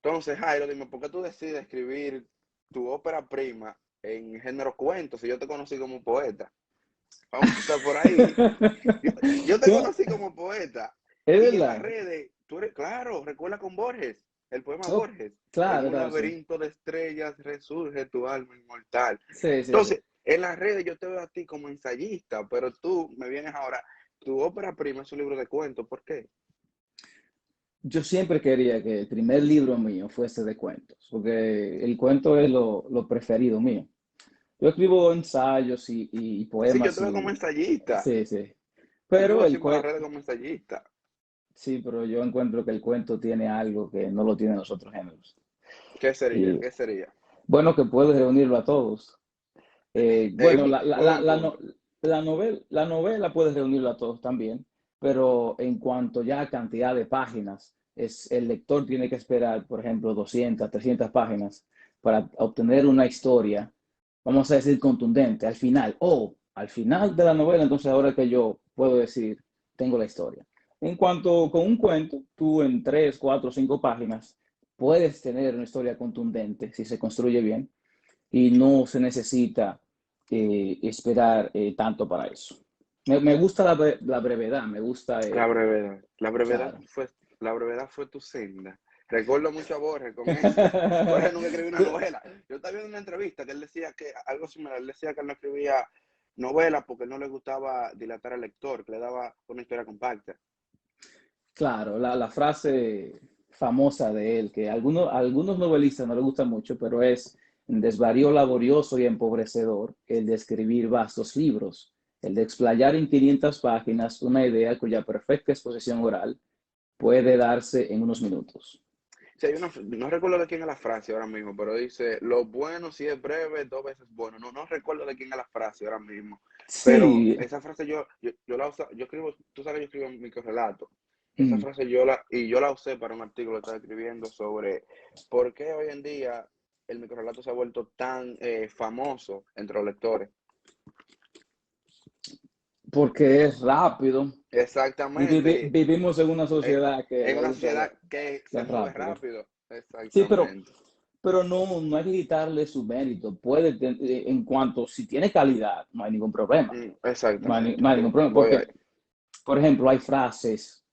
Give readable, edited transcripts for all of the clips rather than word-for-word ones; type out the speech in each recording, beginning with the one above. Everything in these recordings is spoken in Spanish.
Entonces, Jairo, dime, ¿por qué tú decides escribir tu ópera prima en género cuento si yo te conocí como poeta? Vamos a empezar por ahí. Yo, yo te ¿Cómo? conocí como poeta Es y en las verdad. redes, tú eres, claro, recuerda con Borges, el poema Oh, Borges, en claro, un claro, sí. laberinto de estrellas resurge tu alma inmortal. Sí, sí, sí. Entonces, en las redes yo te veo a ti como ensayista, pero tú me vienes ahora, tu ópera prima es un libro de cuentos, ¿por qué? Yo siempre quería que el primer libro mío fuese de cuentos, porque el cuento es lo preferido mío. Yo escribo ensayos y Sí, yo te poemas veo como y ensayista, sí, sí. yo te Pero veo el siempre en las cuento, redes como ensayista. sí, pero yo encuentro que el cuento tiene algo que no lo tienen los otros géneros. ¿Qué sería? Y ¿Qué sería? bueno, que puedes reunirlo a todos. Bueno, Buen punto. la novela puede reunirlo a todos también, pero en cuanto ya a cantidad de páginas, el lector tiene que esperar, por ejemplo, 200, 300 páginas para obtener una historia, vamos a decir, contundente. Al final de la novela, entonces ahora que yo puedo decir, tengo la historia. En cuanto con un cuento, tú en 3, 4, 5 páginas puedes tener una historia contundente si se construye bien y no se necesita esperar tanto para eso. Me gusta la brevedad, me gusta, La brevedad. claro. La brevedad fue tu senda. Recuerdo mucho a Borges con eso. Borges nunca escribió una novela. Yo estaba viendo una entrevista que él decía que algo similar. Él decía que él no escribía novelas porque no le gustaba dilatar al lector, que le daba una historia compacta. Claro, la frase famosa de él, que a algunos novelistas no le gusta mucho, pero es desvarío laborioso y empobrecedor el de escribir vastos libros, el de explayar en 500 páginas una idea cuya perfecta exposición oral puede darse en unos minutos. Sí, no recuerdo de quién es la frase ahora mismo, pero dice, lo bueno si es breve, dos veces bueno. No recuerdo de quién es la frase ahora mismo, pero Sí, esa frase yo la uso, yo escribo, tú sabes que yo escribo microrelato. Esa mm, frase yo la usé para un artículo que estaba escribiendo sobre por qué hoy en día el microrelato se ha vuelto tan famoso entre los lectores. porque es rápido y Exactamente, vivimos en una eh, sociedad que en le una gusta sociedad que se ser mueve rápido. rápido. Sí, Exactamente. pero no hay que quitarle su mérito. En cuanto, si tiene calidad, no hay ningún problema. Exactamente. No hay ningún problema, Voy ahí. porque, por ejemplo, hay frases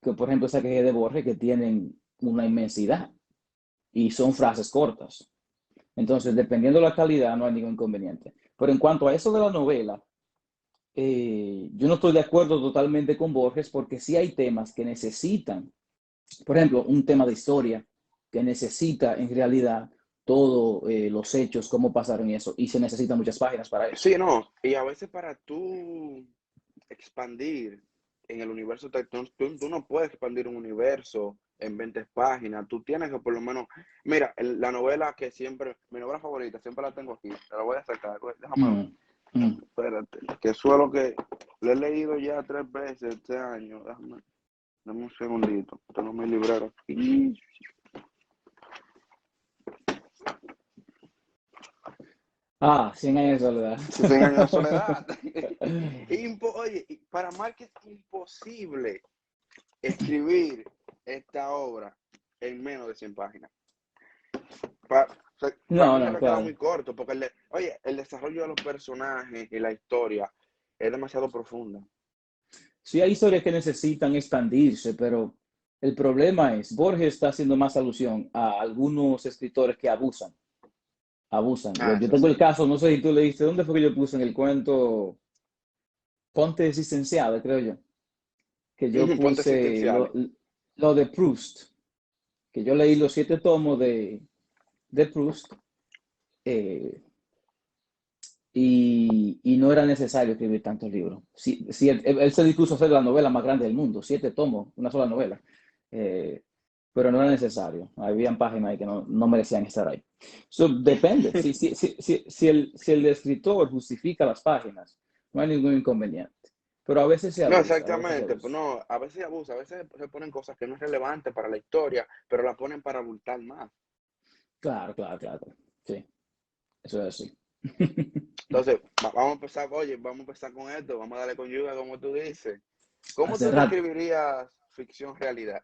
que, por ejemplo, esa que es de Borges, que tienen una inmensidad y son frases cortas. Entonces, dependiendo de la calidad, no hay ningún inconveniente. Pero en cuanto a eso de la novela, yo no estoy de acuerdo totalmente con Borges porque sí hay temas que necesitan, por ejemplo, un tema de historia que necesita en realidad todos los hechos, cómo pasaron y eso, y se necesitan muchas páginas para eso. Sí, no, y a veces para tú expandir en el universo, tú no puedes expandir un universo en 20 páginas, tú tienes que por lo menos, mira, la novela que siempre, mi novela favorita, siempre la tengo aquí, te la voy a sacar, déjame ver, Mm, mm. espérate, que suelo que lo he leído ya 3 veces este año, dame un segundito, tengo mi librero aquí. Ah, 100 años de soledad. 100 años de soledad. Oye, para Mark es imposible escribir esta obra en menos de 100 páginas. O sea, para No, mí se no, le queda claro. muy corto, porque oye, el desarrollo de los personajes y la historia es demasiado profunda. Sí hay historias que necesitan expandirse, pero el problema es, Borges está haciendo más alusión a algunos escritores que abusan, abusan. Ah, Yo eso tengo el sí. caso, no sé si tú leíste, ¿dónde fue que yo puse en el cuento Ponte Existencial, creo yo? Que yo Ponte puse existenciales. lo de Proust, que yo leí los 7 tomos de Proust eh, y no era necesario escribir tantos libros. Si él se dispuso a hacer la novela más grande del mundo, 7 tomos, una sola novela, eh, pero no era necesario. Habían páginas ahí que no merecían estar ahí. So, depende. Si el escritor justifica las páginas, no hay ningún inconveniente. Pero a veces se No, abusa, a veces se exactamente, pues abusa. no, a veces abusa, a veces se ponen cosas que no es relevante para la historia, pero la ponen para abultar más. Claro, claro, claro. Sí, eso es así. Entonces, vamos a empezar, oye, vamos a empezar con esto, vamos a darle con lluvia, como tú dices. ¿Cómo Hace tú rato. describirías ficción realidad?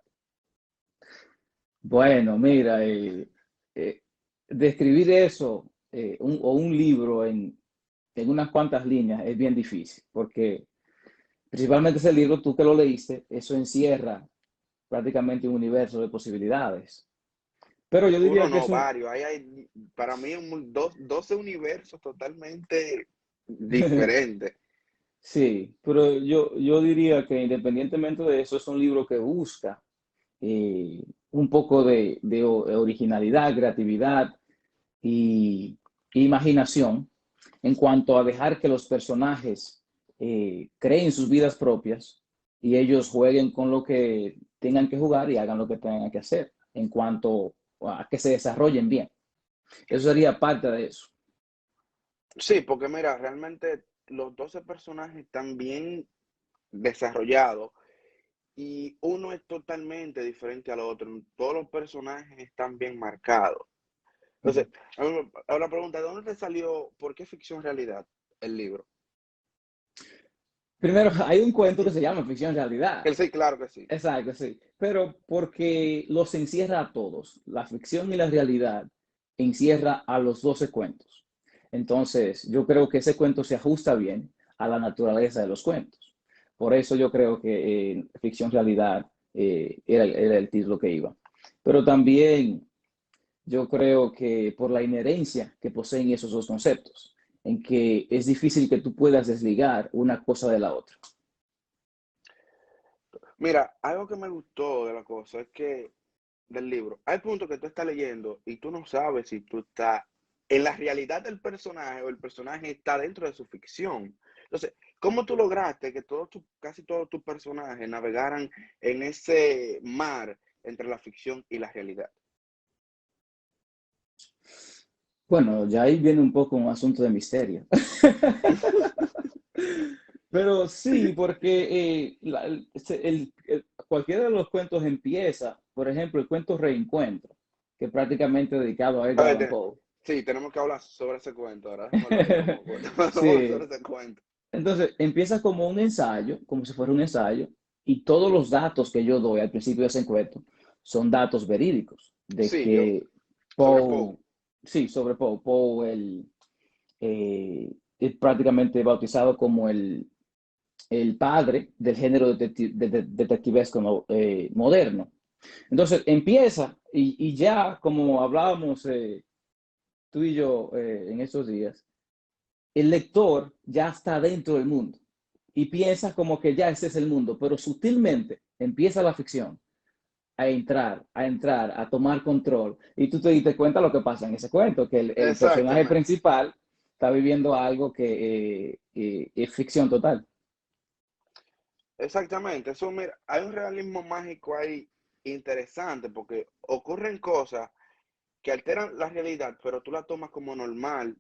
Bueno, mira, eh, describir eso o un libro en unas cuantas líneas es bien difícil, porque principalmente ese libro, tú que lo leíste, eso encierra prácticamente un universo de posibilidades. Pero yo Uno diría que no, es un, varios. Ahí hay, para mí, 12 universos totalmente diferentes. sí, pero yo diría que independientemente de eso, es un libro que busca un poco de originalidad, creatividad y imaginación en cuanto a dejar que los personajes creen sus vidas propias y ellos jueguen con lo que tengan que jugar y hagan lo que tengan que hacer en cuanto a que se desarrollen bien. Eso sería parte de eso. Sí, porque mira, realmente los 12 personajes están bien desarrollados y uno es totalmente diferente al otro. Todos los personajes están bien marcados. Entonces, ahora pregunta, ¿de dónde te salió, por qué ficción realidad el libro? Primero, hay un cuento que se llama Ficción Realidad. Que sí, claro que sí. Exacto, sí. Pero porque los encierra a todos. La ficción y la realidad encierra a los 12 cuentos. Entonces, yo creo que ese cuento se ajusta bien a la naturaleza de los cuentos. Por eso yo creo que ficción realidad era el título que iba. Pero también yo creo que por la inherencia que poseen esos dos conceptos, en que es difícil que tú puedas desligar una cosa de la otra. Mira, algo que me gustó de la cosa es que del libro, hay puntos que tú estás leyendo y tú no sabes si tú estás en la realidad del personaje o el personaje está dentro de su ficción. Entonces, ¿cómo tú lograste que casi todos tus personajes navegaran en ese mar entre la ficción y la realidad? Bueno, ya ahí viene un poco un asunto de misterio. Pero sí, porque cualquiera de los cuentos empieza, por ejemplo, el cuento Reencuentro, que es prácticamente dedicado a A Edgar ver, Allan Poe. sí, tenemos que hablar sobre ese cuento. Ahora déjame lo ahí, vamos a hablar sobre Sí, ese cuento. entonces empieza como un ensayo, como si fuera un ensayo, y todos los datos que yo doy al principio de ese cuento son datos verídicos, de Sí, yo, que sobre Poe. Poe, sí, sobre Poe, Poe es prácticamente bautizado como el padre del género detectivesco moderno. Entonces empieza y ya como hablábamos tú y yo en esos días, el lector ya está dentro del mundo y piensa como que ya ese es el mundo, pero sutilmente empieza la ficción a tomar control. Y tú te diste cuenta lo que pasa en ese cuento, que el personaje Exactamente. principal está viviendo algo que es ficción total. Exactamente, eso mira, hay un realismo mágico ahí interesante porque ocurren cosas que alteran la realidad, pero tú la tomas como normal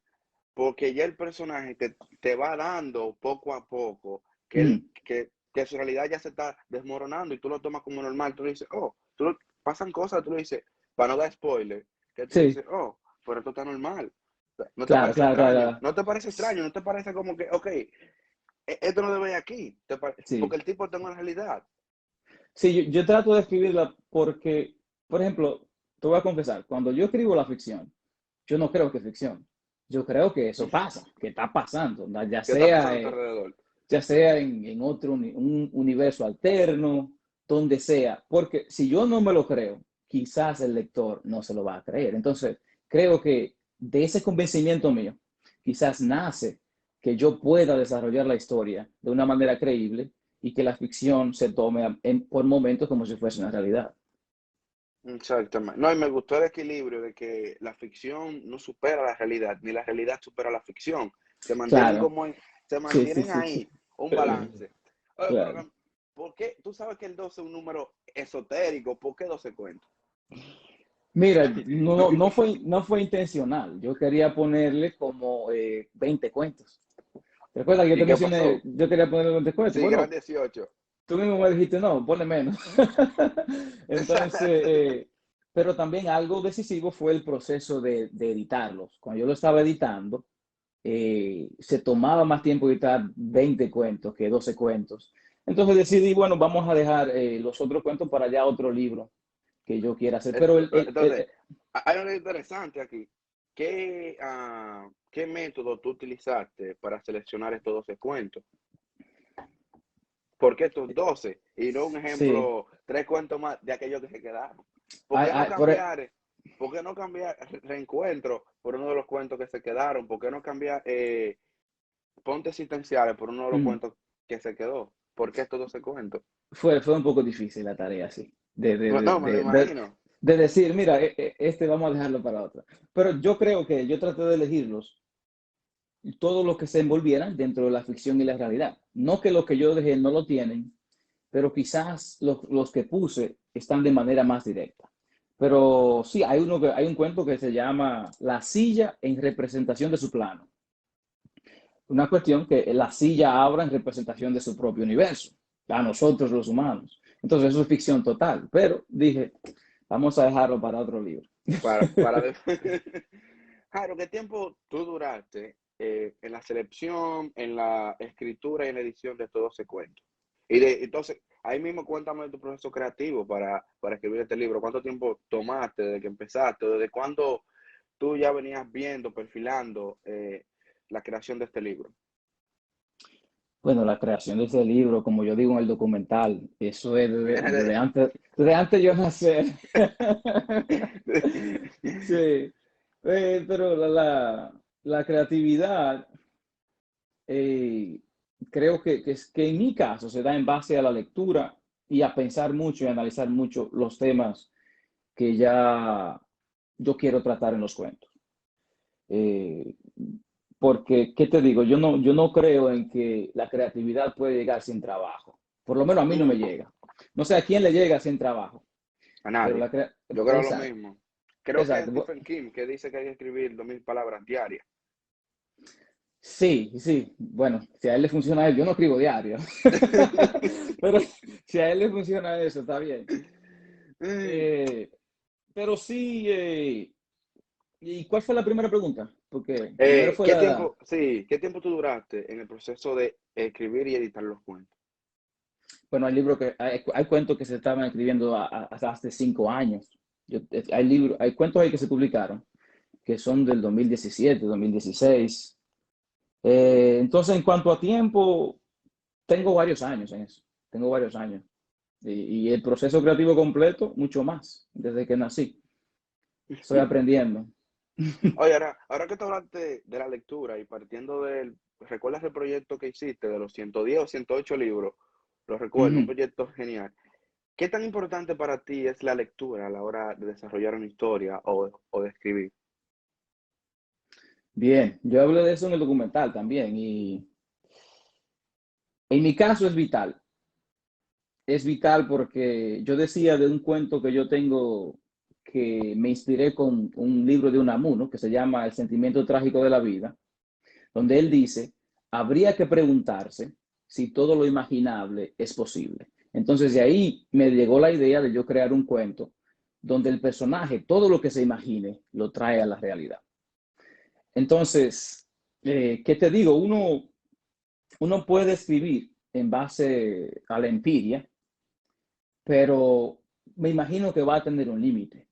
porque ya el personaje te va dando poco a poco Mm, que su realidad ya se está desmoronando y tú lo tomas como normal. Tú le dices, oh, pasan cosas, tú le dices, para no dar spoiler, que tú sí, dices, oh, pero esto está normal. No te claro, parece claro, claro, extraño, claro. no te parece extraño, no te parece como que, ok, esto no debe ir aquí, porque Sí. el tipo está en una realidad. Sí, yo trato de escribirla porque, por ejemplo, te voy a confesar, cuando yo escribo la ficción, yo no creo que es ficción. Yo creo que eso pasa, que está pasando, ¿no? ¿Qué está pasando a tu alrededor? Ya sea en otro un universo alterno, donde sea. Porque si yo no me lo creo, quizás el lector no se lo va a creer. Entonces, creo que de ese convencimiento mío, quizás nace que yo pueda desarrollar la historia de una manera creíble y que la ficción se tome por momentos como si fuese una realidad. Exactamente. No, y me gustó el equilibrio de que la ficción no supera la realidad, ni la realidad supera la ficción. Se mantienen Claro, como se sí, sí, mantienen sí, sí. ahí, un balance. Oye, pero Claro. ¿por qué? Tú sabes que el 12 es un número esotérico, ¿por qué 12 cuentos? Mira, no fue intencional. Yo quería ponerle como 20 cuentos. ¿Recuerda que yo ¿Y te qué mencioné, pasó? yo quería ponerle 20 cuentos? Sí, eran Bueno, 18. tú mismo me dijiste, no, ponle menos. Entonces, pero también algo decisivo fue el proceso de editarlos. Cuando yo lo estaba editando, se tomaba más tiempo editar 20 cuentos que 12 cuentos. Entonces decidí, bueno, vamos a dejar los otros cuentos para ya otro libro que yo quiera hacer. Pero Entonces, hay algo interesante aquí. ¿Qué método tú utilizaste para seleccionar estos 12 cuentos? ¿Por qué estos 12? Y no un sí, ejemplo, 3 cuentos más de aquellos que se quedaron. ¿Por hay, qué no hay- por, e- cambiar? ¿Por qué no cambiar reencuentro por uno de los cuentos que se quedaron? ¿Por qué no cambiar ponte existenciales por uno de los mm, cuentos que se quedó? ¿Por qué estos 12 cuentos? fue un poco difícil la tarea, sí, No, me lo imagino. de decir, mira, este vamos a dejarlo para otra. Pero yo creo que yo traté de elegirlos todos los que se envolvieran dentro de la ficción y la realidad. No que los que yo dejé no lo tienen, pero quizás los que puse están de manera más directa. Pero sí, hay un cuento que se llama La silla en representación de su plano. Una cuestión que la silla abra en representación de su propio universo, a nosotros los humanos. Entonces eso es ficción total, pero dije, vamos a dejarlo para otro libro. Para Jairo, ¿qué tiempo tú duraste en la selección, en la escritura y en la edición de estos 12 cuentos? Entonces, ahí mismo cuéntame de tu proceso creativo para escribir este libro. ¿Cuánto tiempo tomaste desde que empezaste? ¿Desde cuándo tú ya venías viendo, perfilando la creación de este libro? Bueno, la creación de ese libro, como yo digo en el documental, eso es desde antes de yo nacer. Sí, pero la creatividad, eh, creo que en mi caso se da en base a la lectura y a pensar mucho y analizar mucho los temas que ya yo quiero tratar en los cuentos. Eh, Porque, ¿qué te digo? Yo no creo en que la creatividad puede llegar sin trabajo. Por lo menos a mí no me Mm, llega. No sé a quién le llega sin trabajo, a pero nadie. Yo creo lo exacto, mismo. Creo que es exacto. Stephen King que dice que hay que escribir 2000 palabras diarias. Sí, sí. Bueno, si a él le funciona yo no escribo diario. Pero si a él le funciona eso, está bien. Mm, Eh, pero sí, ¿y cuál fue la primera pregunta? Porque primero fue ¿Qué la, tiempo, sí, qué tiempo tú duraste en el proceso de escribir y editar los cuentos? bueno, hay cuentos que se estaban escribiendo hasta hace 5 años. Hay cuentos ahí que se publicaron que son del 2017, 2016. Entonces, en cuanto a tiempo, tengo varios años en eso. Tengo varios años. Y el proceso creativo completo, mucho más, desde que nací. Estoy aprendiendo. Oye, ahora que te hablaste de la lectura y partiendo ¿recuerdas el proyecto que hiciste de los 110 o 108 libros? Lo recuerdo, un Ujú. proyecto genial. ¿Qué tan importante para ti es la lectura a la hora de desarrollar una historia o de escribir? Bien, yo hablé de eso en el documental también. Y en mi caso es vital. Es vital porque yo decía de un cuento que yo tengo que me inspiré con un libro de Unamuno que se llama El sentimiento trágico de la vida, donde él dice, habría que preguntarse si todo lo imaginable es posible. Entonces de ahí me llegó la idea de yo crear un cuento donde el personaje, todo lo que se imagine, lo trae a la realidad. Entonces, ¿qué te digo? Uno puede escribir en base a la empiria, pero me imagino que va a tener un límite,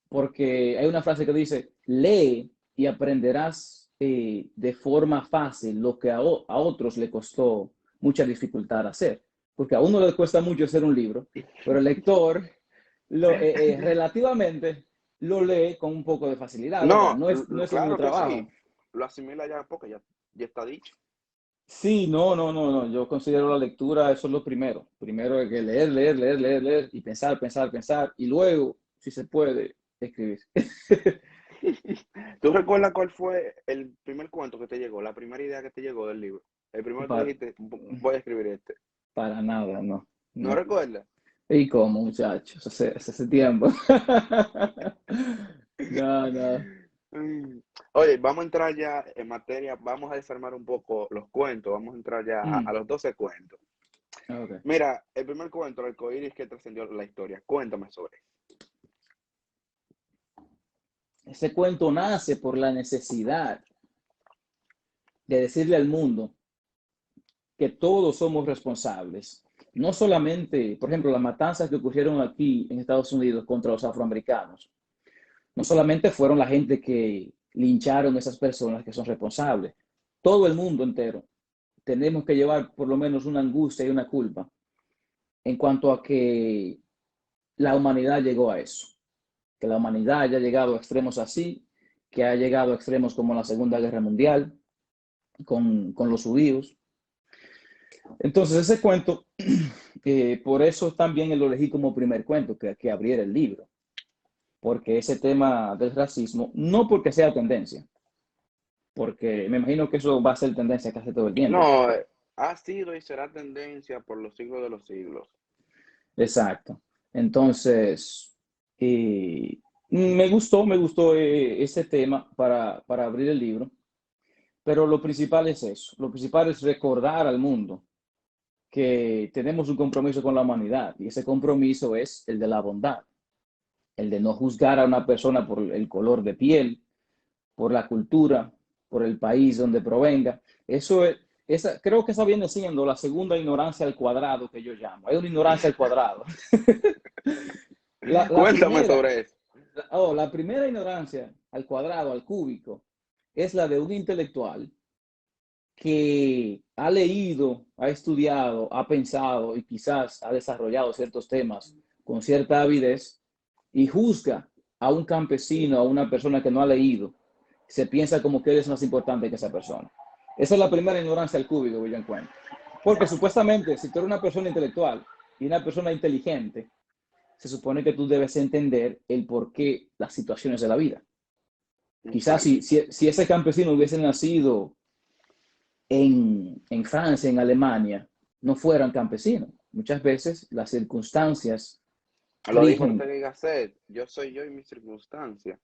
porque hay una frase que dice, lee y aprenderás de forma fácil lo que a otros le costó mucha dificultad hacer, porque a uno le cuesta mucho hacer un libro, pero el lector relativamente lo lee con un poco de facilidad, ¿verdad? No, No es el mismo claro que trabajo. sí. Lo asimila ya porque ya está dicho. Sí, no, no, no, no. Yo considero la lectura, eso es lo primero. Primero hay que leer, leer, leer, leer, leer y pensar, pensar, pensar. Y luego, si se puede, escribir. ¿Tú recuerdas cuál fue el primer cuento que te llegó, la primera idea que te llegó del libro? El primero que tú Para, dijiste, Voy a escribir este". para nada, no, ¿No no. recuerdas? ¿Y cómo, muchachos? Hace tiempo. No, no. Mm. Oye, vamos a entrar ya en materia, vamos a desarmar un poco los cuentos, vamos a entrar ya a Mm, los 12 cuentos. ok. Mira, el primer cuento, el arcoíris que trascendió la historia. Cuéntame sobre Ese cuento nace por la necesidad de decirle al mundo que todos somos responsables no solamente, por ejemplo, las matanzas que ocurrieron aquí en Estados Unidos contra los afroamericanos, no solamente fueron la gente que lincharon a esas personas que son responsables, todo el mundo entero tenemos que llevar por lo menos una angustia y una culpa en cuanto a que la humanidad llegó a eso, que la humanidad haya llegado a extremos así, que ha llegado a extremos como la Segunda Guerra Mundial con los judíos. Entonces ese cuento, por eso también lo elegí como primer cuento que abriera el libro, porque ese tema del racismo, no porque sea tendencia, porque me imagino que eso va a ser tendencia casi todo el tiempo. No, ha sido y será tendencia por los siglos de los siglos. Exacto. Entonces, me gustó ese tema para abrir el libro, pero lo principal es eso, lo principal es recordar al mundo que tenemos un compromiso con la humanidad y ese compromiso es el de la bondad, el de no juzgar a una persona por el color de piel, por la cultura, por el país donde provenga. Eso es, creo que esa viene siendo la segunda ignorancia al cuadrado que yo llamo. Es una ignorancia al cuadrado. La Cuéntame primera, sobre eso. la primera ignorancia al cuadrado, al cúbico, es la de un intelectual que ha leído, ha estudiado, ha pensado y quizás ha desarrollado ciertos temas con cierta avidez y juzga a un campesino, a una persona que no ha leído, se piensa como que él es más importante que esa persona. Esa es la primera ignorancia al cúbico que yo encuentro. Porque supuestamente, si tú eres una persona intelectual y una persona inteligente, se supone que tú debes entender el porqué, las situaciones de la vida. Quizás Exacto. si ese campesino hubiese nacido en Francia, en Alemania, no fueran campesinos. Muchas veces las circunstancias Lo dijo rigen. Ortega y Gasset, yo soy yo y mis circunstancias.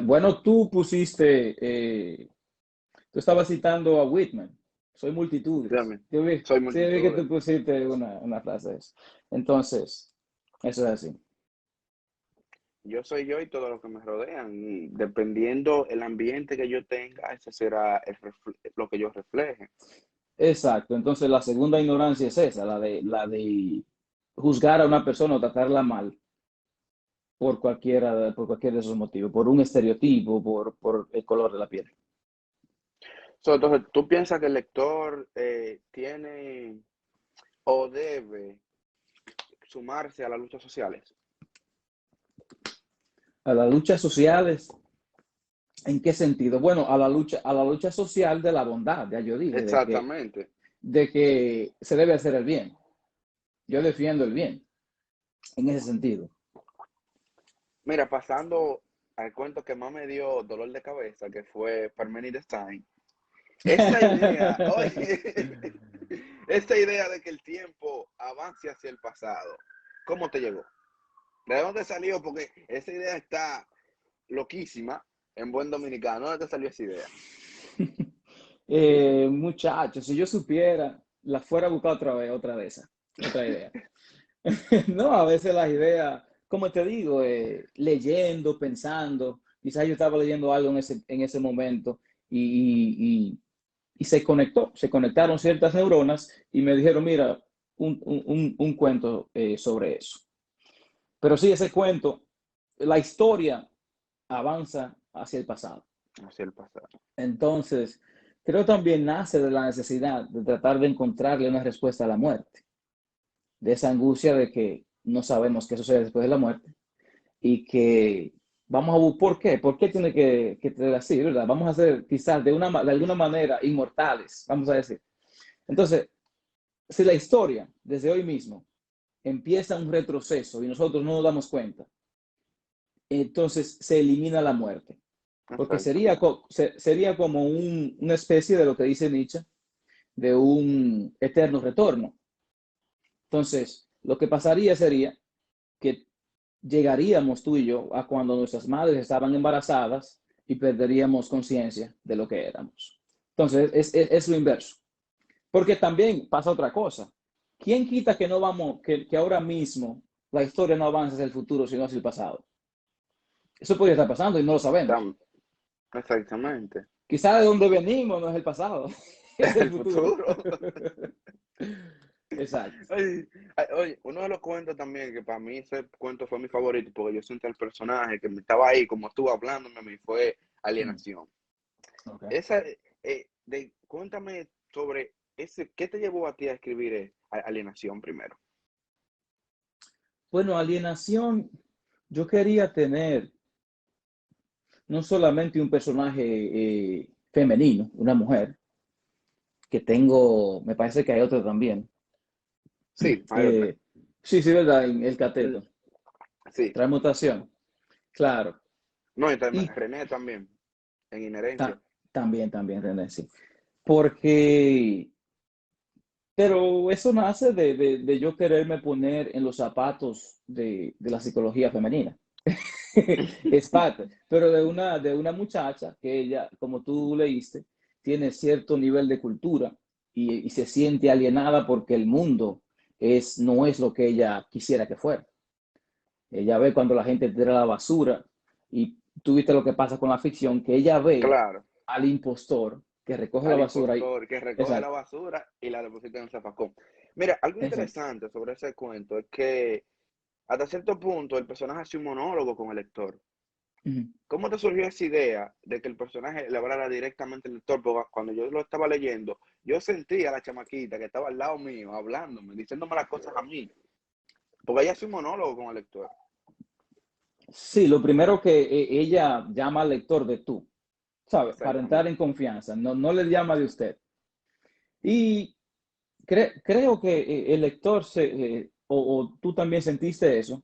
Bueno, tú pusiste, tú estabas citando a Whitman, soy multitudes. Dígame, Yo vi, soy sí, vi que multitudes. tú pusiste una frase de eso. Entonces, eso es así. Yo soy yo y todo lo que me rodean. Y dependiendo el ambiente que yo tenga, ese será lo que yo refleje. Exacto. Entonces, la segunda ignorancia es esa, la de juzgar a una persona o tratarla mal por cualquiera de esos motivos, por un estereotipo, por el color de la piel. Entonces, ¿tú piensas que el lector tiene o debe sumarse a las luchas sociales? A las luchas sociales, ¿en qué sentido? Bueno, a la lucha social de la bondad, ya yo dije, Exactamente. de que se debe hacer el bien. Yo defiendo el bien, en ese sentido. Mira, pasando al cuento que más me dio dolor de cabeza, que fue Parmenides Time. Esa idea, oye, esa idea de que el tiempo avance hacia el pasado, ¿cómo te llegó? ¿De dónde salió? Porque esa idea está loquísima en buen dominicano. ¿Dónde te salió esa idea? Muchachos, si yo supiera, la fuera a buscar otra de esas, otra idea. No, a veces las ideas, como te digo, leyendo, pensando, quizás yo estaba leyendo algo en ese momento y se conectaron ciertas neuronas y me dijeron, mira, un cuento sobre eso. Pero sí, ese cuento, la historia avanza hacia el pasado. Hacia el pasado. Entonces, creo también nace de la necesidad de tratar de encontrarle una respuesta a la muerte, de esa angustia de que no sabemos qué sucede después de la muerte y que vamos a buscar por qué tiene que ser así, ¿verdad? Vamos a ser quizás de alguna manera inmortales, vamos a decir. Entonces, si la historia desde hoy mismo empieza un retroceso y nosotros no nos damos cuenta, entonces se elimina la muerte. Porque Exactamente. sería como una especie de lo que dice Nietzsche, de un eterno retorno. Entonces, lo que pasaría sería que llegaríamos tú y yo a cuando nuestras madres estaban embarazadas y perderíamos conciencia de lo que éramos. Entonces, es lo inverso. Porque también pasa otra cosa. ¿Quién quita que no vamos, que ahora mismo la historia no avanza hacia el futuro, sino hacia el pasado? Eso podría estar pasando y no lo sabemos. Exactamente. Quizá de donde venimos no es el pasado, es el El futuro. futuro. Exacto. Oye, oye, uno de los cuentos también, que para mí ese cuento fue mi favorito, porque yo sentí al personaje que me estaba ahí, como estuvo hablándome a mí, fue Mm, Alienación. ok. Esa, cuéntame sobre ese, ¿qué te llevó a ti a escribir Alienación primero? Bueno, alienación, yo quería tener no solamente un personaje femenino, una mujer, que tengo, me parece que hay otro también. Sí, hay otra. Eh, sí, sí, ¿verdad? En el Mm, cateto. sí, Transmutación, claro. no, Y René también, en Inherencia. también, René, sí. Porque, pero eso nace de yo quererme poner en los zapatos de la psicología femenina. Es parte, pero de una muchacha que ella, como tú leíste, tiene cierto nivel de cultura y se siente alienada porque el mundo no es lo que ella quisiera que fuera. Ella ve cuando la gente tira la basura y tú viste lo que pasa con la ficción, que ella ve Claro, al impostor que recoge la al basura y, impostor que recoge la exacto, basura y la deposita en el zafacón. Mira, algo exacto. interesante sobre ese cuento es que hasta cierto punto el personaje hace un monólogo con el lector. Ujú. ¿Cómo te surgió esa idea de que el personaje le hablara directamente al lector? Porque cuando yo lo estaba leyendo, yo sentía a la chamaquita que estaba al lado mío, hablándome, diciéndome las cosas a mí. Porque ella hace un monólogo con el lector. Sí, lo primero que ella llama al lector de tú, ¿sabes? Para entrar Exactamente. en confianza, no, no le llama de usted. Y creo que el lector o tú también sentiste eso,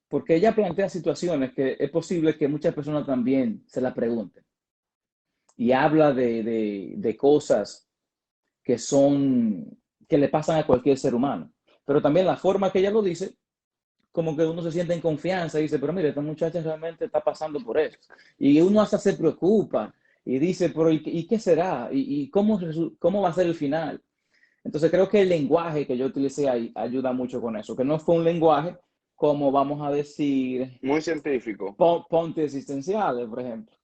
porque ella plantea situaciones que es posible que muchas personas también se la pregunten. Y habla de cosas que que le pasan a cualquier ser humano. Pero también la forma que ella lo dice, como que uno se siente en confianza y dice, pero mire, esta muchacha realmente está pasando por eso. Y uno hasta se preocupa y dice, pero ¿y qué será? ¿Y cómo va a ser el final? Entonces creo que el lenguaje que yo utilicé ahí ayuda mucho con eso, que no fue un lenguaje como vamos a decir Muy científico. ponte existenciales, por ejemplo,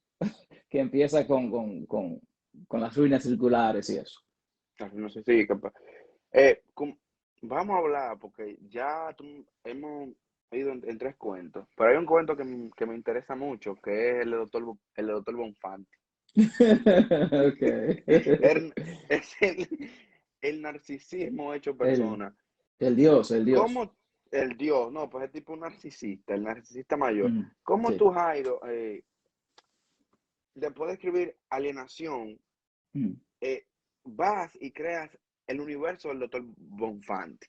que empieza con las ruinas circulares y eso. No sé si capaz. Com- Vamos a hablar, porque ya hemos ido en tres cuentos, pero hay un cuento que me interesa mucho, que es el de Doctor Bonfanti. Ok. Es el narcisismo hecho El, persona. el Dios, el Dios. ¿Cómo el Dios, no, pues es tipo un narcisista, el narcisista mayor? Mm, ¿Cómo sí. tú, Jairo, después de escribir Alienación, Mm. eh, vas y creas el universo del Doctor Bonfanti?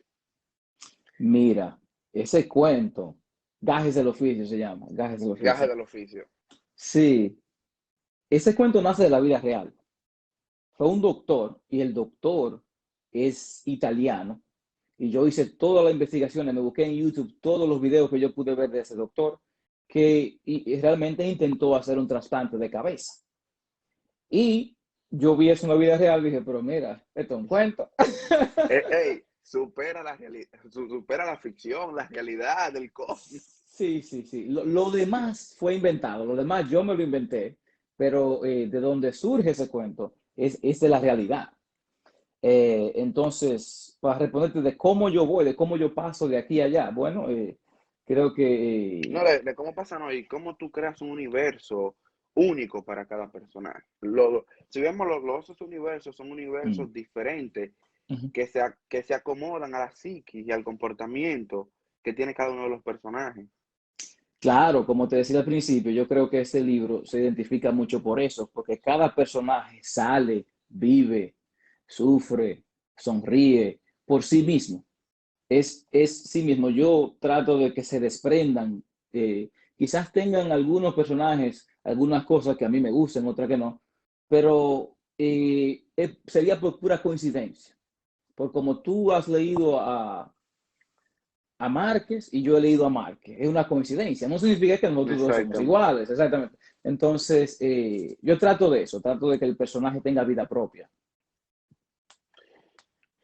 Mira, ese cuento, Gajes del Oficio se llama, Gajes del Gaje Oficio. del oficio. Sí, ese cuento nace de la vida real. Fue un doctor y el doctor es italiano y yo hice todas las investigaciones, me busqué en YouTube todos los videos que yo pude ver de ese doctor y realmente intentó hacer un trasplante de cabeza. Y yo vi eso en la vida real y dije, pero mira, esto es un cuento. Ey, supera la realidad, supera la ficción, la realidad del cómic. Sí, sí, sí. Lo demás fue inventado, lo demás yo me lo inventé, pero de donde surge ese cuento es de la realidad. Entonces, para responderte de cómo yo voy, de cómo yo paso de aquí a allá, bueno, creo No, que de cómo pasa, ¿no? Y cómo tú creas un universo único para cada personaje. Si vemos los otros universos, son mm, universos diferentes ujú. que se acomodan a la psiquis y al comportamiento que tiene cada uno de los personajes. Claro, como te decía al principio, yo creo que este libro se identifica mucho por eso, porque cada personaje sale, vive, sufre, sonríe por sí mismo. Es sí mismo. Yo trato de que se desprendan. Quizás tengan algunos personajes, algunas cosas que a mí me gusten, otras que no, pero sería por pura coincidencia. Por como tú has leído a Márquez y yo he leído a Márquez. Es una coincidencia. No significa que nosotros dos somos Exactamente. iguales, exactamente. Entonces, yo trato de eso, trato de que el personaje tenga vida propia.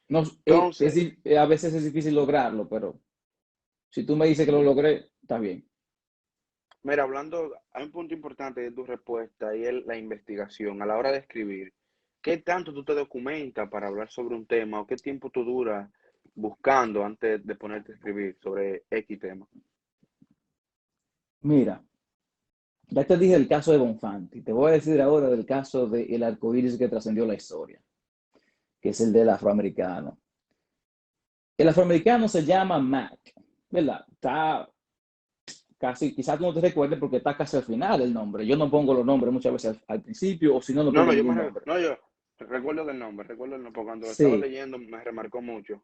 No, Entonces, a veces es difícil lograrlo, pero si tú me dices que lo ujú. logré, está bien. Mira, hablando, hay un punto importante de tu respuesta y es la investigación a la hora de escribir. ¿qué tanto tú te documentas para hablar sobre un tema o qué tiempo tú duras buscando antes de ponerte a escribir sobre X tema? Mira, ya te dije el caso de Bonfanti. Te voy a decir ahora del caso del arco iris que trascendió la historia, que es el del afroamericano. El afroamericano se llama Mac, ¿verdad? Está casi, quizás tú no te recuerdes porque está casi al final el nombre. Yo no pongo los nombres muchas veces al principio o si no, no No, pongo no, ningún nombre. no, yo recuerdo el nombre, porque cuando lo estaba Sí, leyendo me remarcó mucho.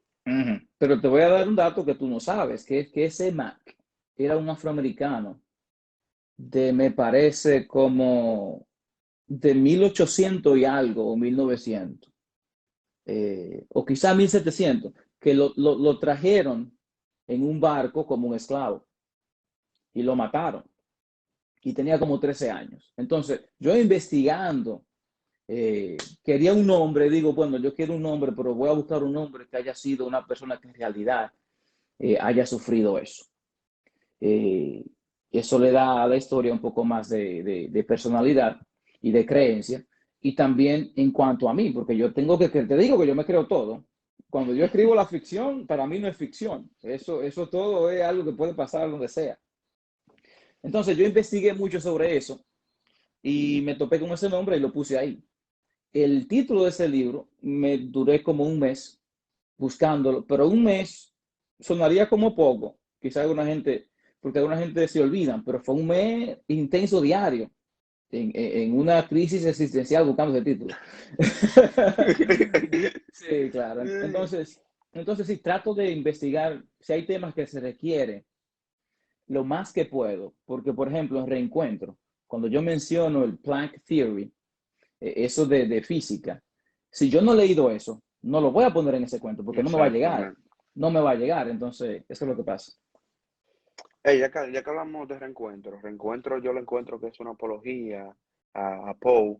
pero te voy a dar un dato que tú no sabes, que es que ese Mac era un afroamericano de, me parece, como de 1800 y algo, o 1900, o quizá 1700, que lo trajeron en un barco como un esclavo y lo mataron. Y tenía como 13 años. Entonces, yo investigando, quería un nombre, digo, bueno, yo quiero un nombre, pero voy a buscar un nombre que haya sido una persona que en realidad haya sufrido eso. Eh, Eso le da a la historia un poco más de personalidad y de creencia. Y también en cuanto a mí, porque yo tengo te digo que yo me creo todo. Cuando yo escribo la ficción, para mí no es ficción. Eso todo es algo que puede pasar donde sea. Entonces yo investigué mucho sobre eso y me topé con ese nombre y lo puse ahí. El título de ese libro me duré como un mes buscándolo, pero un mes sonaría como poco, quizá alguna gente, porque alguna gente se olvidan, pero fue un mes intenso diario en una crisis existencial buscando ese título. Sí, claro. Entonces sí, trato de investigar si hay temas que se requiere lo más que puedo, porque por ejemplo en Reencuentro, cuando yo menciono el Planck Theory, eso de física, si yo no he leído eso, no lo voy a poner en ese cuento porque no me va a llegar, Exactamente. no me va a llegar, entonces eso es lo que pasa. Ey, ya que hablamos de reencuentro yo lo encuentro que es una apología a Poe.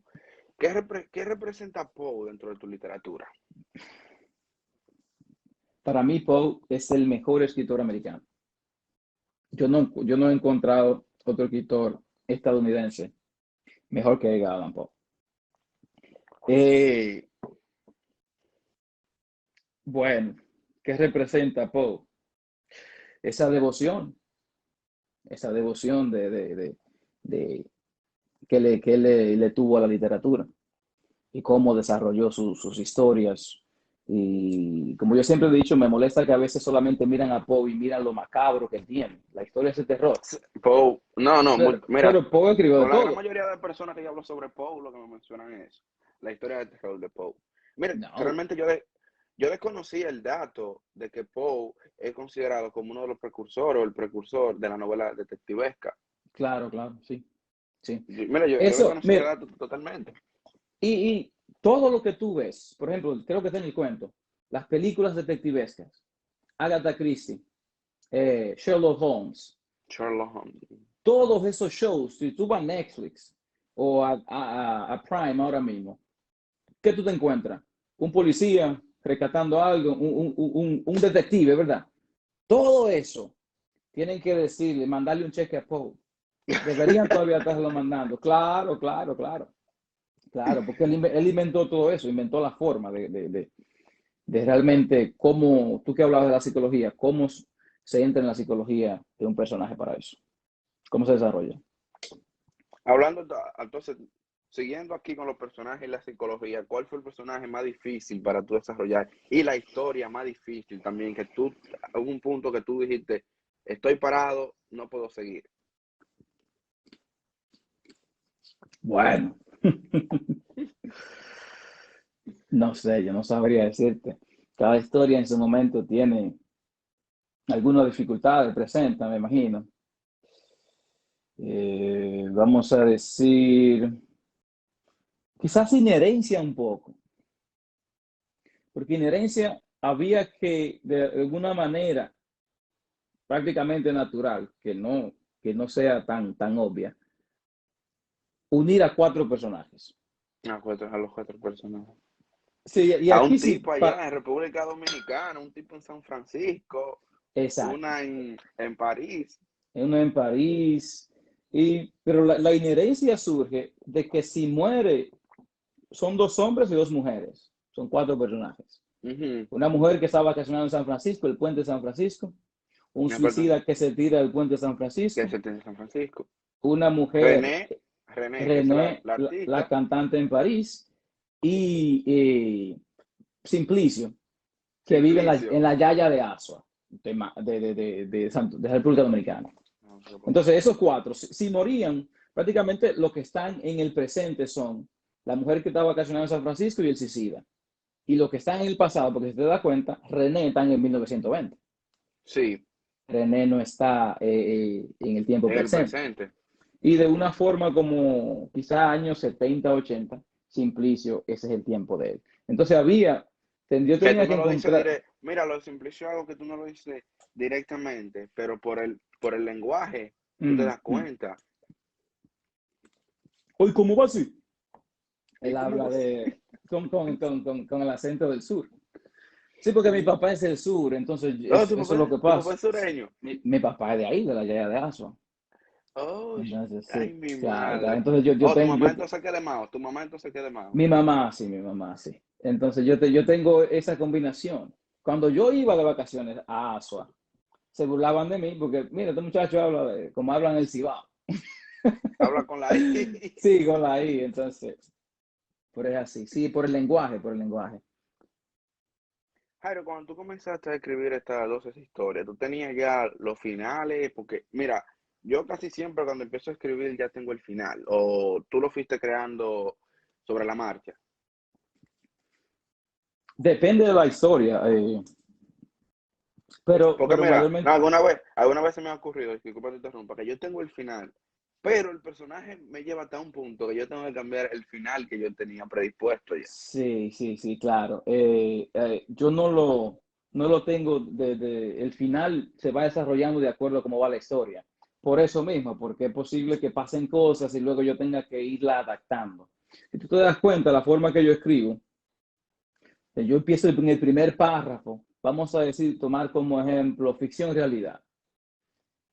¿Qué representa Poe dentro de tu literatura? Para mí, Poe es el mejor escritor americano. Yo no he encontrado otro escritor estadounidense mejor que Edgar Allan Poe. Eh, bueno, ¿qué representa Poe? Esa devoción, esa devoción de le tuvo a la literatura y cómo desarrolló sus historias. Y como yo siempre he dicho, me molesta que a veces solamente miran a Poe y miran lo macabro que tiene. La historia es de terror. Poe, no, no, mira, Pero Poe escribió de con la gran todo. mayoría de personas que yo hablo sobre Poe, lo que me mencionan es eso, la historia de terror de Poe. Mira, No, realmente yo desconocía el dato de que Poe es considerado como uno de los precursores o el precursor de la novela detectivesca. claro, claro, sí, sí. Mira, yo Eso, desconocía ese mira, dato totalmente. y todo lo que tú ves, por ejemplo, creo que está en el cuento, las películas detectivescas, Agatha Christie, Sherlock Holmes, Sherlock Holmes. todos esos shows, si tú vas a Netflix o a Prime ahora mismo, ¿qué tú te encuentras? Un policía rescatando algo, un detective, ¿verdad? Todo eso tienen que decirle, mandarle un cheque a Poe. Deberían todavía estarlo mandando. Claro, claro, claro. Claro, porque él inventó todo eso, inventó la forma de realmente cómo, tú que hablabas de la psicología, cómo se entra en la psicología de un personaje para eso, cómo se desarrolla. Hablando, entonces, siguiendo aquí con los personajes y la psicología, ¿cuál fue el personaje más difícil para tú desarrollar? Y la historia más difícil también, que tú, hubo un punto que tú dijiste, estoy parado, no puedo seguir. Bueno, no sé, yo no sabría decirte. Cada historia en su momento tiene algunas dificultades, presenta, me imagino. Vamos a decir, quizás inherencia un poco, porque inherencia había que, de alguna manera, prácticamente natural, que no sea tan obvia, unir a cuatro personajes. A los cuatro personajes. Sí, y A un aquí sí, tipo allá en República Dominicana, un tipo en San Francisco, exacto. una en París. Uno en París, pero la inherencia surge de que si muere son dos hombres y dos mujeres. Son cuatro personajes. Ujú. Una mujer que está vacacionando en San Francisco, el puente de San Francisco. Un Una persona suicida que se tira del puente de San que Francisco. se tiene en San Francisco. Una mujer, René, René, que es René, la la artista. cantante en París. Y Simplicio, que vive Simplicio. en la Yaya de Asua, de República Dominicana. No, no, Entonces, esos cuatro, si morían, prácticamente los que están en el presente son la mujer que está vacacionando en San Francisco y el suicida. Y los que están en el pasado, porque si te das cuenta, René está en el 1920. sí, René no está en el tiempo en el presente. presente. Y de una forma como quizá años 70, 80, Simplicio, ese es el tiempo de él. Entonces yo Que tú tenía que no lo dices encontrar. directo. Mira, lo Simplicio es algo que tú no lo dices directamente, pero por el lenguaje, tú te das cuenta. Hoy, ¿cómo va así? ¿Y Él cómo habla vas? con el acento del sur. Sí, porque mi papá es del sur, entonces Oh, eso es lo que tu papá pasa. es sureño. Mi papá es de ahí, de la Yaya de Asua. Oh, Entonces, ay, sí, mi claro, claro. madre. Entonces Oh, tu mamá entonces queda mao. Tu mamá entonces queda mao. mi mamá, sí. Entonces yo tengo esa combinación. Cuando yo iba de vacaciones a Asua, se burlaban de mí porque, mira, este muchacho habla como hablan el Cibao. Habla con la I. Sí, con la I, entonces, pero es así. Sí, por el lenguaje, por el lenguaje. Jairo, cuando tú comenzaste a escribir estas 12 historias, tú tenías ya los finales, porque mira, yo casi siempre cuando empiezo a escribir ya tengo el final, o tú lo fuiste creando sobre la marcha. Depende de la historia, Porque pero mira, no, mayormente. alguna vez se me ha ocurrido, disculpa que te interrumpa, que yo tengo el final, pero el personaje me lleva hasta un punto que yo tengo que cambiar el final que yo tenía predispuesto ya. Sí, sí, sí, claro. Yo no lo tengo el final se va desarrollando de acuerdo a cómo va la historia. Por eso mismo, porque es posible que pasen cosas y luego yo tenga que irla adaptando. Si tú te das cuenta, la forma que yo escribo, yo empiezo en el primer párrafo, vamos a decir, tomar como ejemplo ficción-realidad.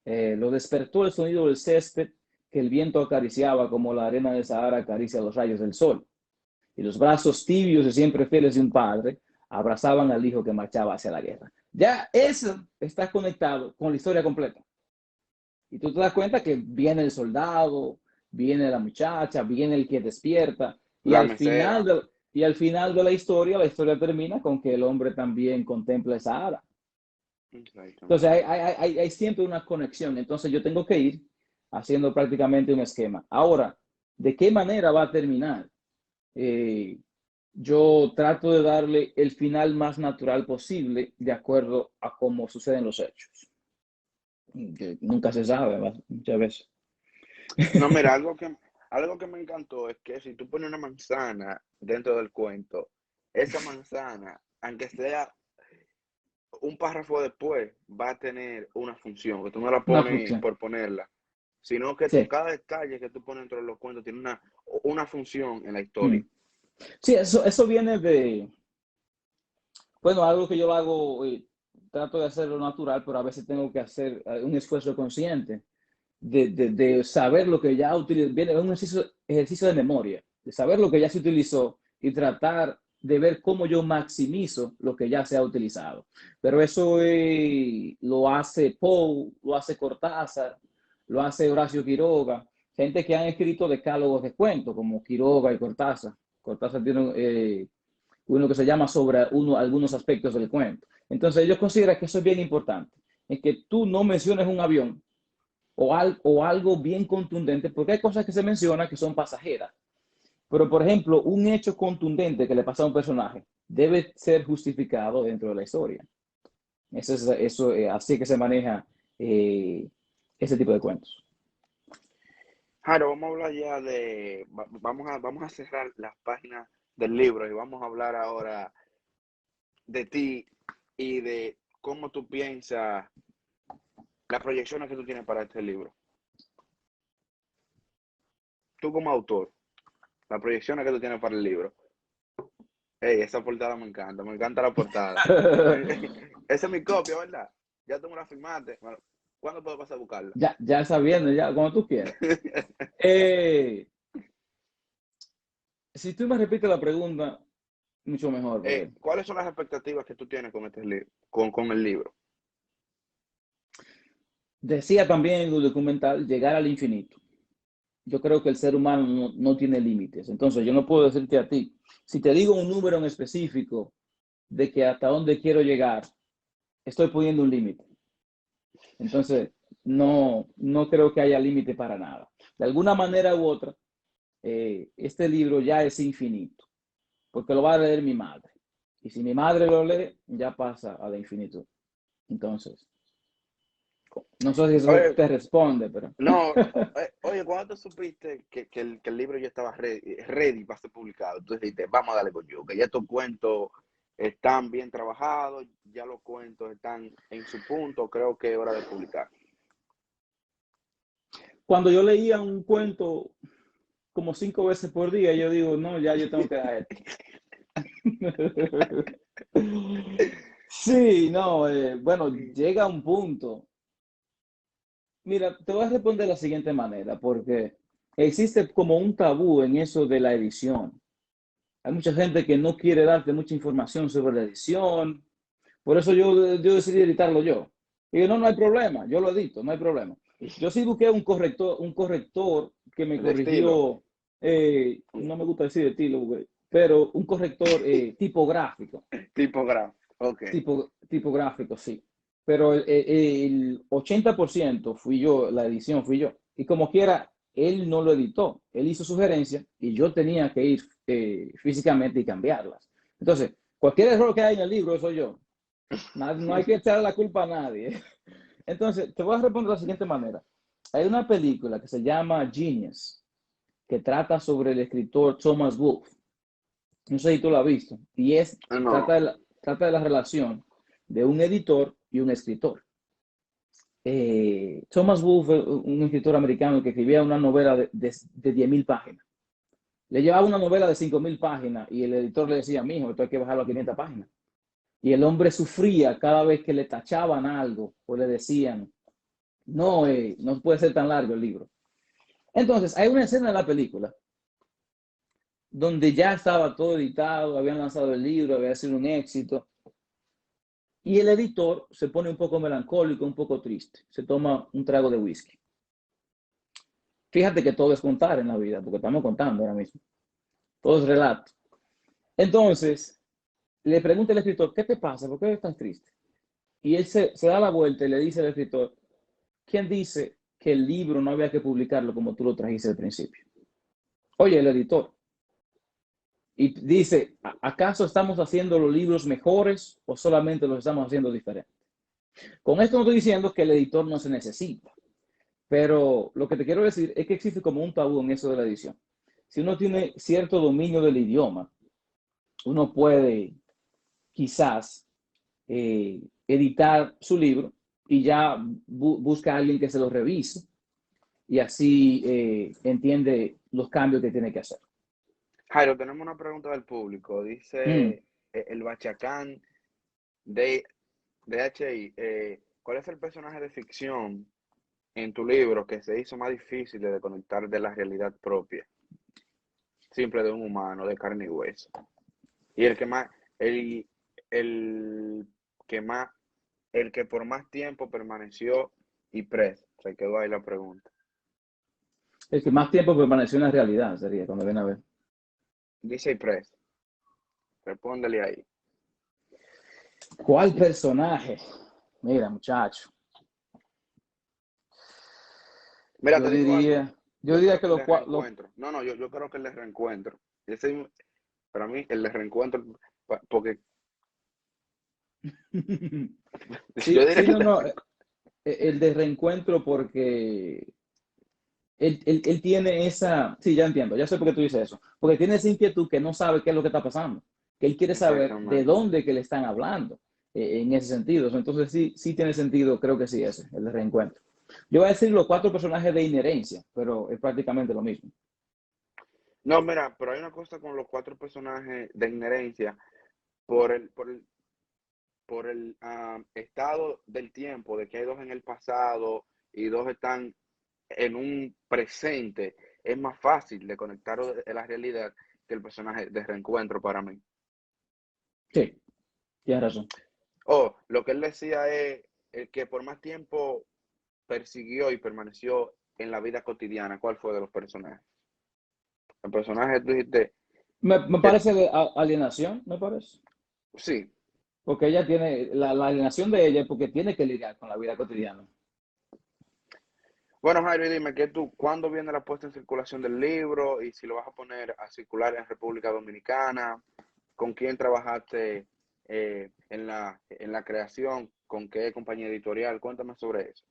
Lo despertó el sonido del césped que el viento acariciaba como la arena del Sahara acaricia los rayos del sol. Y los brazos tibios y siempre fieles de un padre abrazaban al hijo que marchaba hacia la guerra. Ya eso está conectado con la historia completa. Y tú te das cuenta que viene el soldado, viene la muchacha, viene el que despierta, La mesera. y al final de la historia termina con que el hombre también contempla esa Sahara. Entonces Exactamente. hay siempre una conexión. Entonces yo tengo que ir haciendo prácticamente un esquema. Ahora, ¿de qué manera va a terminar? Eh, yo trato de darle el final más natural posible de acuerdo a cómo suceden los hechos. Que nunca se sabe, muchas veces. No, mira, algo que me encantó es que si tú pones una manzana dentro del cuento, esa manzana, aunque sea un párrafo después, va a tener una función, que tú no la Una pones función. por ponerla, sino que tú, Sí. cada detalle que tú pones dentro de los cuentos tiene una función en la historia. Mm. Sí, eso viene de, bueno, algo que yo hago, trato de hacerlo natural, pero a veces tengo que hacer un esfuerzo consciente de saber lo que ya utilizó, viene un ejercicio de memoria, de saber lo que ya se utilizó y tratar de ver cómo yo maximizo lo que ya se ha utilizado. Pero eso lo hace Poe, lo hace Cortázar, lo hace Horacio Quiroga, gente que han escrito decálogos de cuentos, como Quiroga y Cortázar. Cortázar tiene uno que se llama sobre algunos aspectos del cuento. Entonces, ellos consideran que eso es bien importante, en que tú no menciones un avión o algo bien contundente, porque hay cosas que se mencionan que son pasajeras. Pero, por ejemplo, un hecho contundente que le pasa a un personaje debe ser justificado dentro de la historia. Así que se maneja ese tipo de cuentos. Jaro, vamos a hablar ya vamos a cerrar las páginas del libro y vamos a hablar ahora de ti y de cómo tú piensas, las proyecciones que tú tienes para este libro. Tú como autor, las proyecciones que tú tienes para el libro. Ey, esa portada me encanta la portada. Esa es mi copia, ¿verdad? Ya tú me la firmaste. Bueno, ¿cuándo puedo pasar a buscarla? Ya sabiendo, ya, como tú quieras. Eh, Si tú me repites la pregunta, mucho mejor, porque ¿Cuáles son las expectativas que tú tienes con este libro, con el libro? decía también en el documental llegar al infinito. Yo creo que el ser humano no tiene límites. Entonces, yo no puedo decirte a ti, si te digo un número en específico de que hasta dónde quiero llegar, estoy poniendo un límite. Entonces, no creo que haya límite para nada. De alguna manera u otra, este libro ya es infinito, porque lo va a leer mi madre. Y si mi madre lo lee, ya pasa a la infinitud. Entonces, no sé si eso Oye, te responde, pero no, oye, ¿cuándo tú supiste que el libro ya estaba ready para ser publicado? Tú dijiste, vamos a darle con yo, que ya estos cuentos están bien trabajados, ya los cuentos están en su punto, creo que es hora de publicar. cuando yo leía un cuento como 5 veces por día, yo digo, no, ya yo tengo que dejar esto. Sí, no, bueno, llega un punto. Mira, te voy a responder de la siguiente manera, porque existe como un tabú en eso de la edición. Hay mucha gente que no quiere darte mucha información sobre la edición, por eso yo decidí editarlo yo. Y digo, no hay problema, yo lo edito, no hay problema. Yo sí busqué un corrector que me De estilo, corrigió, no me gusta decir estilo, pero un corrector tipográfico. tipógrafo, ok. Tipográfico, sí. Pero el 80% fui yo, la edición fui yo. Y como quiera, él no lo editó. Él hizo sugerencias y yo tenía que ir físicamente y cambiarlas. Entonces, cualquier error que hay en el libro, eso soy yo. No hay que echar la culpa a nadie. Entonces, te voy a responder de la siguiente manera. Hay una película que se llama Genius, que trata sobre el escritor Thomas Wolfe. No sé si tú la has visto. Y No, trata de la relación de un editor y un escritor. Thomas Wolfe, un escritor americano que escribía una novela de 10.000 páginas. Le llevaba una novela de 5.000 páginas y el editor le decía, mijo, esto hay que bajarlo a 500 páginas. Y el hombre sufría cada vez que le tachaban algo o le decían, no, no puede ser tan largo el libro. Entonces, hay una escena en la película donde ya estaba todo editado, habían lanzado el libro, había sido un éxito, y el editor se pone un poco melancólico, un poco triste, se toma un trago de whisky. Fíjate que todo es contar en la vida, porque estamos contando ahora mismo, todo es relato. Entonces, le pregunta al escritor, ¿qué te pasa? ¿Por qué eres tan triste? Y él se da la vuelta y le dice al escritor, ¿quién dice que el libro no había que publicarlo como tú lo trajiste al principio? Oye, el editor. Y dice, ¿acaso estamos haciendo los libros mejores o solamente los estamos haciendo diferentes? Con esto no estoy diciendo que el editor no se necesita, pero lo que te quiero decir es que existe como un tabú en eso de la edición. Si uno tiene cierto dominio del idioma, uno puede quizás editar su libro y ya busca a alguien que se lo revise y así entiende los cambios que tiene que hacer. Jairo, tenemos una pregunta del público. Dice Mm. el Bachacán de HI, ¿cuál es el personaje de ficción en tu libro que se hizo más difícil de conectar de la realidad propia, simple de un humano, de carne y hueso? Y el, el que más, el que por más tiempo permaneció y preso. Se quedó ahí la pregunta. El que más tiempo permaneció en la realidad sería cuando viene a ver. Dice y preso. Respóndele ahí. ¿Cuál personaje? Mira, muchacho, Mira, te digo algo. yo Yo diría creo que que el de lo reencuentro. No, no, yo creo que el de reencuentro. Ese, para mí, el de reencuentro, porque yo sí, diría sí, que el no, de no, reencuentro. el de reencuentro porque él tiene esa, sí, ya entiendo, ya sé por qué tú dices eso, porque tiene esa inquietud que no sabe qué es lo que está pasando, que él quiere saber de Exactamente. dónde que le están hablando en ese sentido. Entonces sí, sí tiene sentido, creo que sí, ese, el de reencuentro. Yo voy a decir los 4 personajes de inherencia, pero es prácticamente lo mismo. No, mira, pero hay una cosa con los cuatro personajes de inherencia por el estado del tiempo, de que hay dos en el pasado y dos están en un presente, es más fácil de conectar de la realidad que el personaje de Reencuentro para mí. Sí, tienes razón. Lo que él decía es el que por más tiempo persiguió y permaneció en la vida cotidiana. ¿Cuál fue de los personajes? El personaje, tú dijiste, Me que parece de alienación, me parece. sí. Porque ella tiene, la alienación de ella es porque tiene que lidiar con la vida cotidiana. Bueno, Jairo, y dime, ¿cuándo viene la puesta en circulación del libro? Y si lo vas a poner a circular en República Dominicana, ¿con quién trabajaste en la creación? ¿Con qué compañía editorial? Cuéntame sobre eso.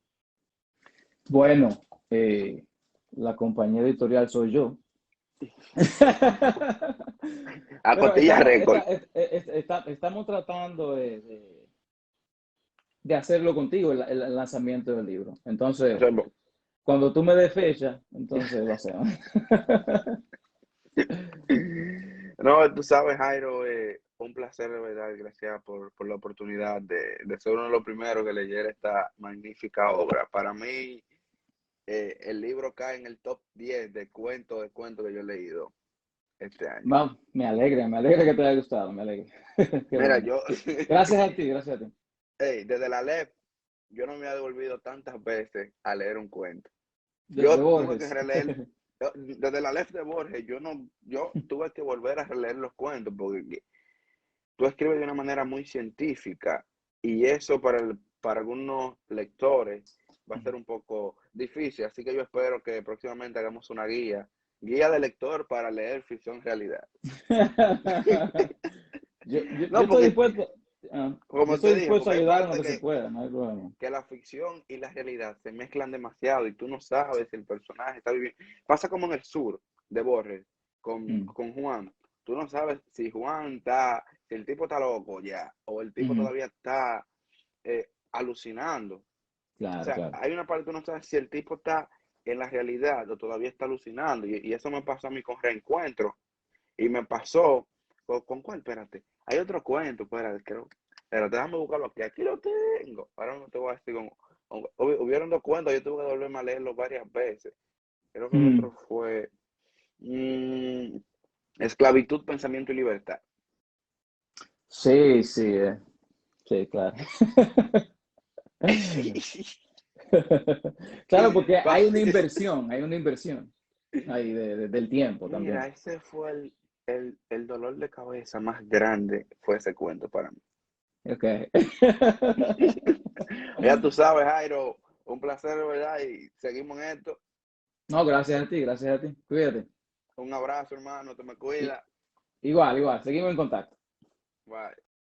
Bueno, la compañía editorial soy yo. A Pero Cotilla Record. estamos tratando de hacerlo contigo, el lanzamiento del libro. Entonces, cuando tú me des fecha, entonces lo hacemos. No, tú sabes, Jairo, un placer de verdad, gracias por la oportunidad de ser uno de los primeros que leyera esta magnífica obra. Para mí, el libro cae en el top 10 de cuentos que yo he leído este año. Me alegra que te haya gustado, me alegra. Qué Mira, bueno. yo, Gracias a ti, gracias a ti. desde la LEP, yo no me he devolvido tantas veces a leer un cuento. Desde Yo tuve que Borges. releer, desde la LEP de Borges, yo tuve que volver a releer los cuentos porque tú escribes de una manera muy científica y eso para algunos lectores va a ser un poco difícil, así que yo espero que próximamente hagamos una guía de lector para leer ficción realidad. Yo No, estoy porque dispuesto, yo como estoy te dije, dispuesto a porque hay ayudar en lo parte que se pueda, no hay problema. que la ficción y la realidad se mezclan demasiado y tú no sabes si el personaje está viviendo. Pasa como en el sur de Borges Mm, con Juan. Tú no sabes si Juan está, si el tipo está loco ya, o el tipo ujú. todavía está alucinando. O Claro, sea, claro. hay una parte que tú no sabes si el tipo está en la realidad o todavía está alucinando. Y eso me pasó a mí con Reencuentro. Y me pasó, ¿con cuál? Espérate. Hay otro cuento, espérate, creo. Pero déjame buscarlo aquí. Aquí lo tengo. Ahora no te voy a decir hubieron dos cuentos, yo tuve que volverme a leerlo varias veces. Creo que el Mm, otro fue mm, Esclavitud, Pensamiento y Libertad. sí, sí, sí, claro. Claro, porque hay una inversión ahí del tiempo Mira, también. ese fue el dolor de cabeza más grande, fue ese cuento para mí. Ok. Ya tú sabes, Jairo, un placer, de verdad, y seguimos en esto. No, gracias a ti, gracias a ti. Cuídate. Un abrazo, hermano, te me I- cuida. Igual, igual, seguimos en contacto. Bye.